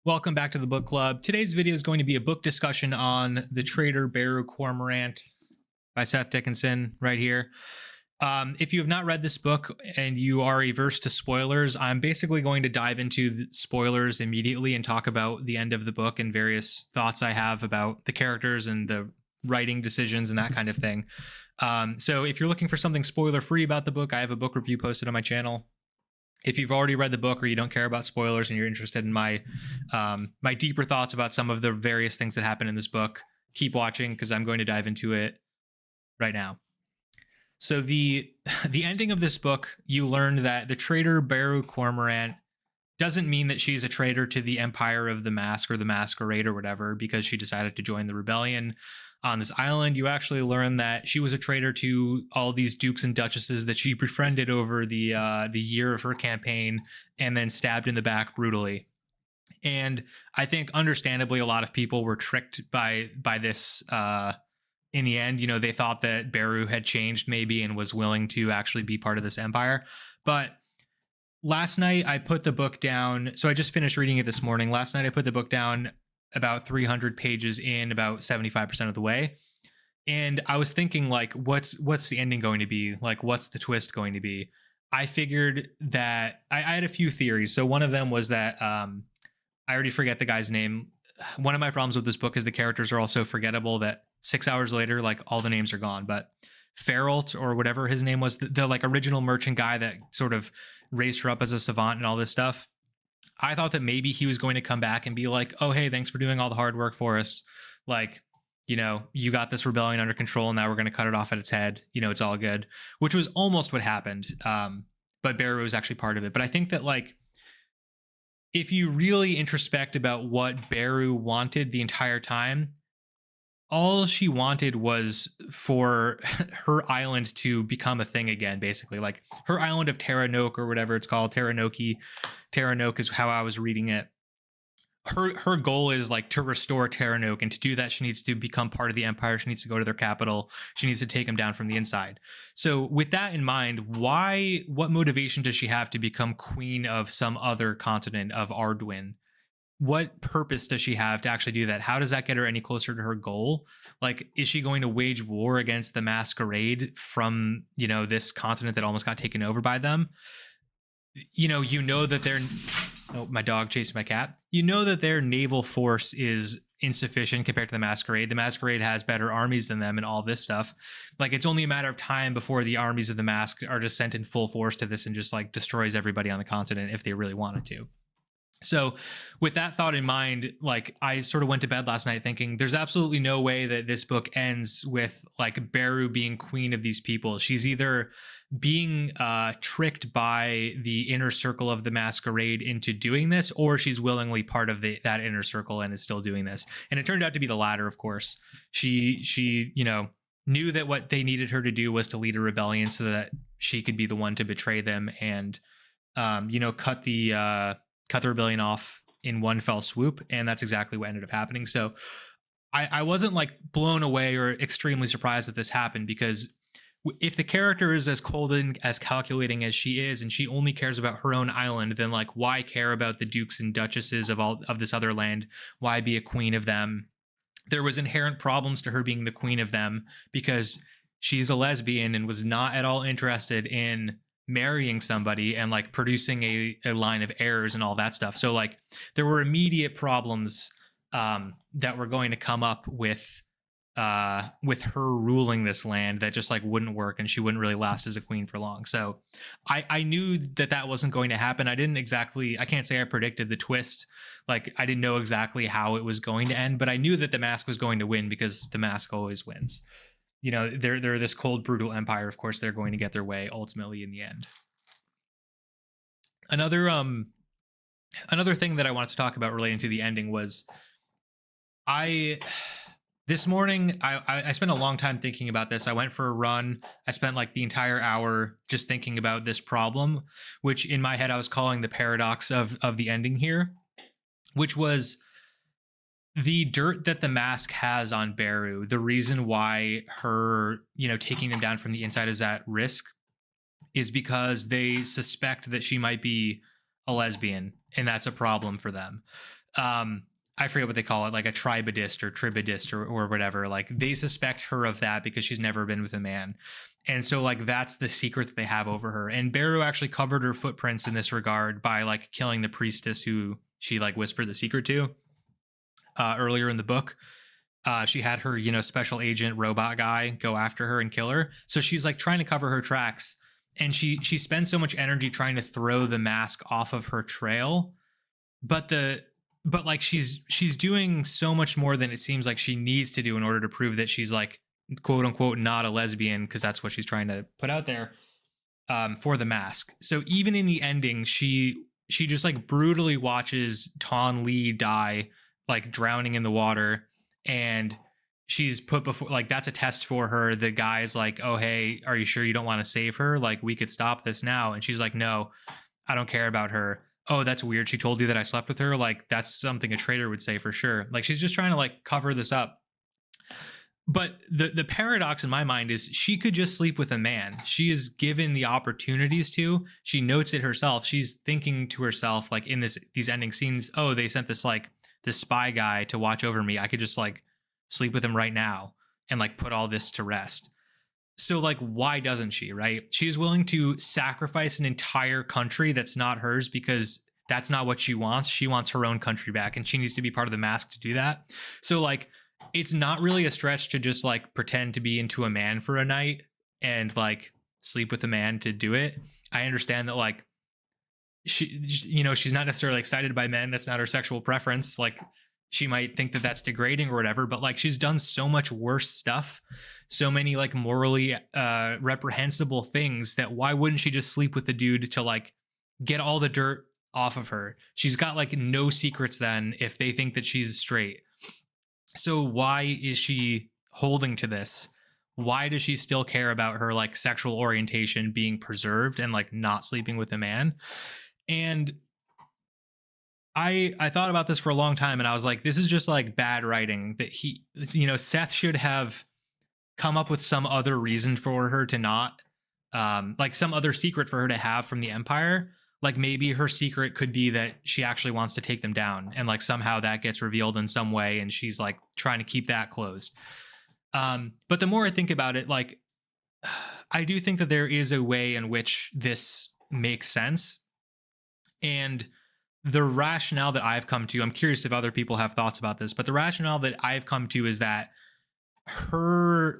Welcome back to the book club. Today's video is going to be a book discussion on The Traitor Baru Cormorant by Seth Dickinson right here. If you have not read this book and you are averse to spoilers, I'm basically going to dive into the spoilers immediately and talk about the end of the book and various thoughts I have about the characters and the writing decisions and that kind of thing. So if you're looking for something spoiler free about the book, I have a book review posted on my channel. If you've already read the book or you don't care about spoilers and you're interested in my my deeper thoughts about some of the various things that happen in this book, keep watching because I'm going to dive into it right now. So the ending of this book, you learn that the Traitor Baru Cormorant doesn't mean that she's a traitor to the Empire of the Mask or the Masquerade or whatever because she decided to join the rebellion on this island. You actually learn that she was a traitor to all these dukes and duchesses that she befriended over the year of her campaign and then stabbed in the back brutally. And I think understandably a lot of people were tricked by this in the end. You know, they thought that Baru had changed maybe and was willing to actually be part of this empire. But last night I put the book down. So I just finished reading it this morning. Last night I put the book down about 300 pages in, about 75% of the way. And I was thinking, like, what's the ending going to be? Like, what's the twist going to be? I figured that I had a few theories. So one of them was that I already forget the guy's name. One of my problems with this book is the characters are all so forgettable that 6 hours later, like, all the names are gone. But Feralt, or whatever his name was, the like original merchant guy that sort of raised her up as a savant and all this stuff, I thought that maybe he was going to come back and be like, oh, hey, thanks for doing all the hard work for us. Like, you know, you got this rebellion under control. And now we're going to cut it off at its head. You know, it's all good, which was almost what happened. But Baru was actually part of it. But I think that, like, if you really introspect about what Baru wanted the entire time, all she wanted was for her island to become a thing again, basically. Like, her island of Terranoke or whatever it's called, Terranoke is how I was reading it. Her goal is, like, to restore Terranoke, and to do that she needs to become part of the empire. She needs to go to their capital. She needs to take them down from the inside. So with that in mind, what motivation does she have to become queen of some other continent of Arduin? What purpose does she have to actually do that? How does that get her any closer to her goal? Like, is she going to wage war against the Masquerade from, you know, this continent that almost got taken over by them? You know that they're, oh, my dog chasing my cat. You know that their naval force is insufficient compared to the Masquerade. The Masquerade has better armies than them and all this stuff. Like, it's only a matter of time before the armies of the Mask are just sent in full force to this and just, like, destroys everybody on the continent if they really wanted to. So with that thought in mind, like, I sort of went to bed last night thinking there's absolutely no way that this book ends with, like, Baru being queen of these people. She's either being tricked by the inner circle of the Masquerade into doing this, or she's willingly part of that inner circle and is still doing this. And it turned out to be the latter, of course. She you know, knew that what they needed her to do was to lead a rebellion so that she could be the one to betray them and you know, cut the rebellion off in one fell swoop. And that's exactly what ended up happening. So I wasn't, like, blown away or extremely surprised that this happened, because if the character is as cold and as calculating as she is, and she only cares about her own island, then, like, why care about the dukes and duchesses of this other land? Why be a queen of them? There was inherent problems to her being the queen of them because she's a lesbian and was not at all interested in marrying somebody and, like, producing a line of heirs and all that stuff. So, like, there were immediate problems that were going to come up with her ruling this land that just, like, wouldn't work, and she wouldn't really last as a queen for long. So I knew that wasn't going to happen. I can't say I predicted the twist. Like, I didn't know exactly how it was going to end, but I knew that the Mask was going to win because the Mask always wins. You know, they're this cold, brutal empire. Of course, they're going to get their way ultimately in the end. Another thing that I wanted to talk about relating to the ending was this morning I spent a long time thinking about this. I went for a run. I spent, like, the entire hour just thinking about this problem, which in my head I was calling the paradox of the ending here, which was the dirt that the Mask has on Baru. The reason why her, you know, taking them down from the inside is at risk is because they suspect that she might be a lesbian, and that's a problem for them. I forget what they call it, like a tribadist or tribadist or whatever. Like they suspect her of that because she's never been with a man. And so like that's the secret that they have over her. And Baru actually covered her footprints in this regard by like killing the priestess who she like whispered the secret to earlier in the book. She had her, special agent robot guy go after her and kill her. So she's like trying to cover her tracks, and she spends so much energy trying to throw the mask off of her trail, but like she's doing so much more than it seems like she needs to do in order to prove that she's like quote unquote not a lesbian, because that's what she's trying to put out there for the mask. So even in the ending, she just like brutally watches Ton Lee die, like drowning in the water, and she's put before, like, that's a test for her. The guy's like, oh hey, are you sure you don't want to save her? Like, we could stop this now. And she's like, no, I don't care about her. Oh, that's weird, she told you that I slept with her. Like, that's something a traitor would say for sure. Like, she's just trying to like cover this up. But the paradox in my mind is she could just sleep with a man. She is given the opportunities to. She notes it herself. She's thinking to herself, like, in these ending scenes, oh, they sent this spy guy to watch over me. I could just like sleep with him right now and like put all this to rest. So like, why doesn't she, right? She's willing to sacrifice an entire country that's not hers because that's not what she wants. She wants her own country back, and she needs to be part of the mask to do that. So like, it's not really a stretch to just like pretend to be into a man for a night and like sleep with a man to do it. I understand that like she's not necessarily excited by men. That's not her sexual preference. Like, she might think that that's degrading or whatever, but like, she's done so much worse stuff, so many like morally reprehensible things, that why wouldn't she just sleep with the dude to like get all the dirt off of her? She's got like no secrets then if they think that she's straight. So why is she holding to this? Why does she still care about her like sexual orientation being preserved and like not sleeping with a man? And I thought about this for a long time, and I was like, this is just like bad writing, that Seth should have come up with some other reason for her to not, like some other secret for her to have from the Empire. Like, maybe her secret could be that she actually wants to take them down, and like somehow that gets revealed in some way, and she's like trying to keep that closed. But the more I think about it, like, I do think that there is a way in which this makes sense. And the rationale that I've come to, I'm curious if other people have thoughts about this, but the rationale that I've come to is that her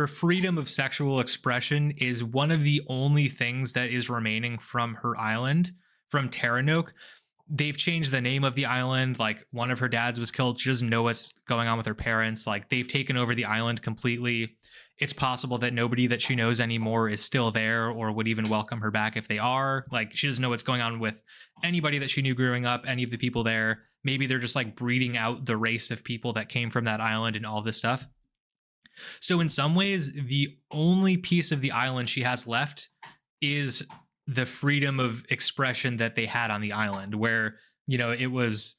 freedom of sexual expression is one of the only things that is remaining from her island, from Terranok. They've changed the name of the island. Like, one of her dads was killed. She doesn't know what's going on with her parents. Like, they've taken over the island completely. It's possible that nobody that she knows anymore is still there or would even welcome her back if they are. Like, she doesn't know what's going on with anybody that she knew growing up, any of the people there. Maybe they're just like breeding out the race of people that came from that island and all this stuff. So in some ways, the only piece of the island she has left is the freedom of expression that they had on the island, where, it was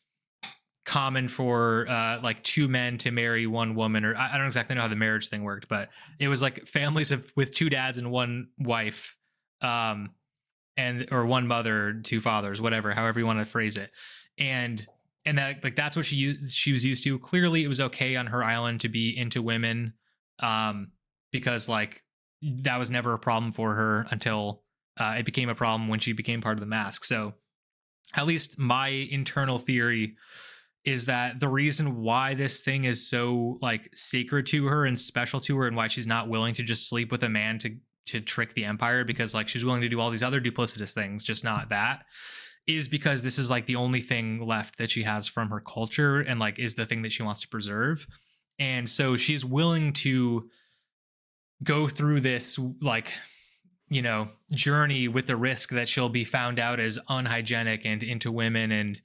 common for like two men to marry one woman, or I don't exactly know how the marriage thing worked, but it was like families with two dads and one wife, or one mother, two fathers, whatever, however you want to phrase it. And that, like, that's what she was used to. Clearly it was okay on her island to be into women, because like that was never a problem for her until it became a problem when she became part of the mask. So at least my internal theory is that the reason why this thing is so like sacred to her and special to her, and why she's not willing to just sleep with a man to trick the Empire, because like she's willing to do all these other duplicitous things, just not that, is because this is like the only thing left that she has from her culture, and like is the thing that she wants to preserve. And so she's willing to go through this like, journey with the risk that she'll be found out as unhygienic and into women, and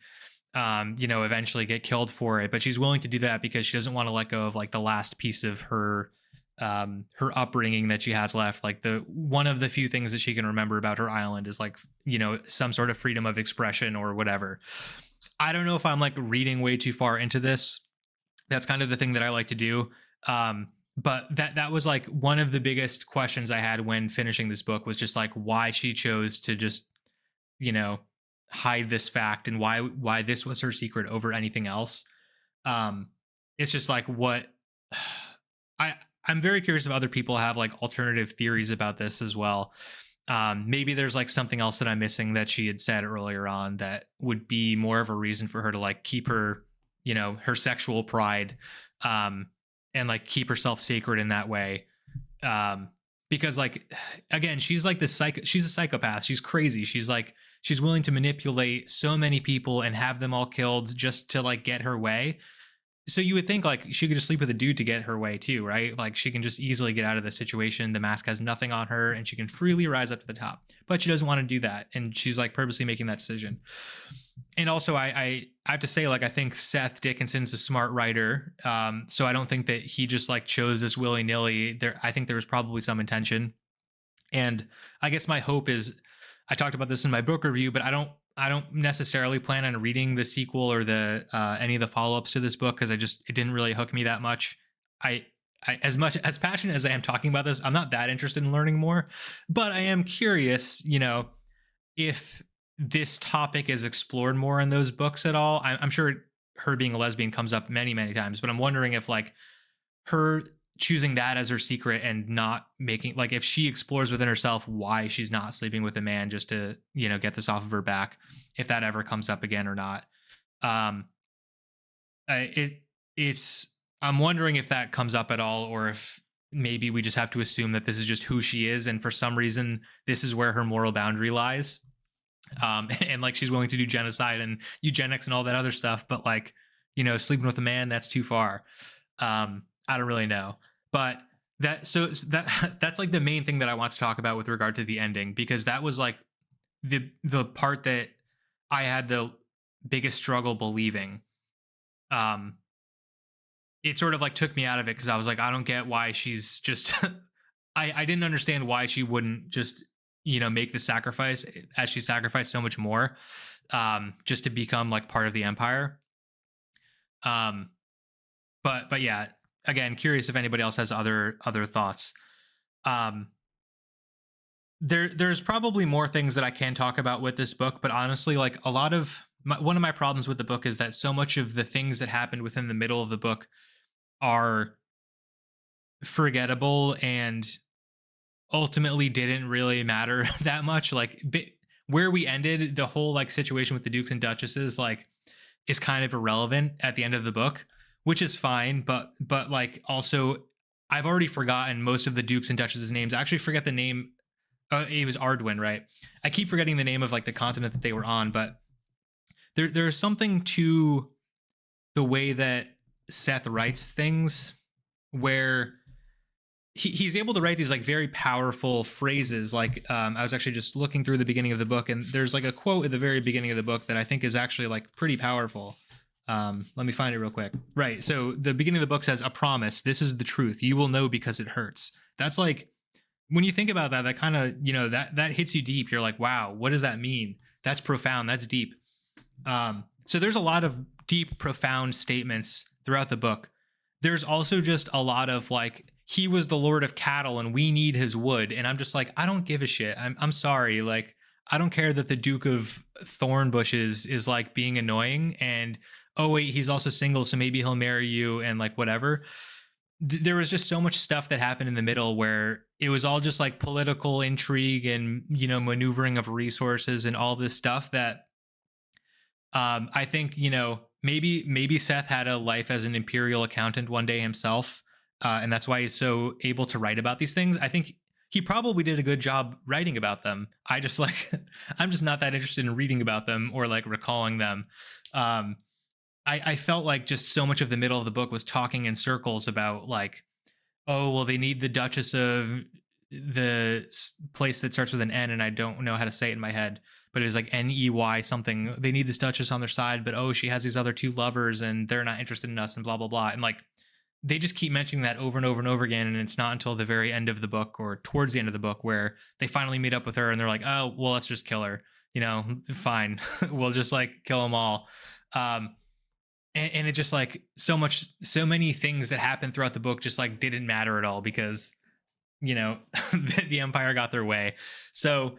eventually get killed for it. But she's willing to do that because she doesn't want to let go of like the last piece of her upbringing that she has left. Like, the one of the few things that she can remember about her island is like, some sort of freedom of expression or whatever. I don't know if I'm like reading way too far into this. That's kind of the thing that I like to do. But that was like one of the biggest questions I had when finishing this book, was just like why she chose to just, hide this fact and why this was her secret over anything else. Um, it's just like what I I'm very curious if other people have like alternative theories about this as well. Maybe there's like something else that I'm missing that she had said earlier on that would be more of a reason for her to like keep her, her sexual pride, um, and like keep herself sacred in that way. Because like, again, she's like she's a psychopath. She's crazy. She's willing to manipulate so many people and have them all killed just to like get her way. So you would think like she could just sleep with a dude to get her way too, right? Like she can just easily get out of the situation. The mask has nothing on her and she can freely rise up to the top. But she doesn't want to do that. And she's like purposely making that decision. And also I have to say, like, I think Seth Dickinson's a smart writer. So I don't think that he just like chose this willy-nilly. I think there was probably some intention. And I guess my hope is, I talked about this in my book review, but I don't necessarily plan on reading the sequel or the any of the follow-ups to this book because it didn't really hook me that much. I as much as passionate as I am talking about this, I'm not that interested in learning more, but I am curious, if this topic is explored more in those books at all. I'm sure her being a lesbian comes up many, many times, but I'm wondering if like her choosing that as her secret and not making, like, if she explores within herself why she's not sleeping with a man just to get this off of her back, if that ever comes up again or not. um it's I'm wondering if that comes up at all, or if maybe we just have to assume that this is just who she is and for some reason this is where her moral boundary lies. And like she's willing to do genocide and eugenics and all that other stuff, but like sleeping with a man, that's too far. I don't really know, but that's like the main thing that I want to talk about with regard to the ending, because that was like the part that I had the biggest struggle believing. It sort of like took me out of it because I was like, I don't get why she's just I didn't understand why she wouldn't just make the sacrifice, as she sacrificed so much more, just to become like part of the empire. But yeah, again, curious if anybody else has other thoughts. There's probably more things that I can talk about with this book, but honestly, like one of my problems with the book is that so much of the things that happened within the middle of the book are forgettable and ultimately didn't really matter that much. Like where we ended, the whole like situation with the dukes and duchesses, like, is kind of irrelevant at the end of the book, which is fine. But like, also, I've already forgotten most of the dukes and duchesses names. I actually forget the name. It was Arduin, right? I keep forgetting the name of like the continent that they were on, but there's something to the way that Seth writes things where he's able to write these like very powerful phrases. Like, I was actually just looking through the beginning of the book, and there's like a quote at the very beginning of the book that I think is actually like pretty powerful. Let me find it real quick. Right. So the beginning of the book says, "A promise. This is the truth. You will know because it hurts." That's like, when you think about that, that kind of, that hits you deep. You're like, wow, what does that mean? That's profound. That's deep. So there's a lot of deep, profound statements throughout the book. There's also just a lot of like, he was the lord of cattle and we need his wood. And I'm just like, I don't give a shit. I'm sorry. Like, I don't care that the Duke of Thornbushes is like being annoying, and oh wait, he's also single, so maybe he'll marry you, and like whatever. There was just so much stuff that happened in the middle where it was all just like political intrigue and maneuvering of resources and all this stuff that I think maybe Seth had a life as an imperial accountant one day himself, and that's why he's so able to write about these things. I think he probably did a good job writing about them. I just like I'm just not that interested in reading about them or like recalling them. I felt like just so much of the middle of the book was talking in circles about like, oh, well, they need the Duchess of the place that starts with an N, and I don't know how to say it in my head, but it was like Ney something. They need this Duchess on their side, but oh, she has these other two lovers and they're not interested in us and blah, blah, blah. And like, they just keep mentioning that over and over and over again. And it's not until the very end of the book or towards the end of the book where they finally meet up with her and they're like, oh, well, let's just kill her. Fine. We'll just like kill them all. And it just like so many things that happened throughout the book just like didn't matter at all because, the Empire got their way. So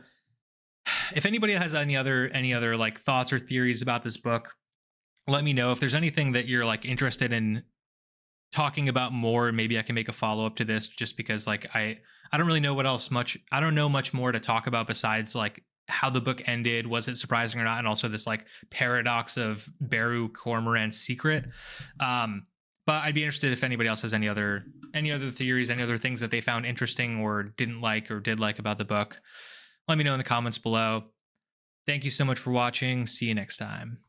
If anybody has any other like thoughts or theories about this book, let me know. If there's anything that you're like interested in talking about more, maybe I can make a follow up to this, just because like I don't really know what else much I don't know much more to talk about besides like how the book ended, was it surprising or not, and also this like paradox of Baru Cormorant's secret. But I'd be interested if anybody else has any other theories, any other things that they found interesting or didn't like or did like about the book. Let me know in the comments below. Thank you so much for watching. See you next time.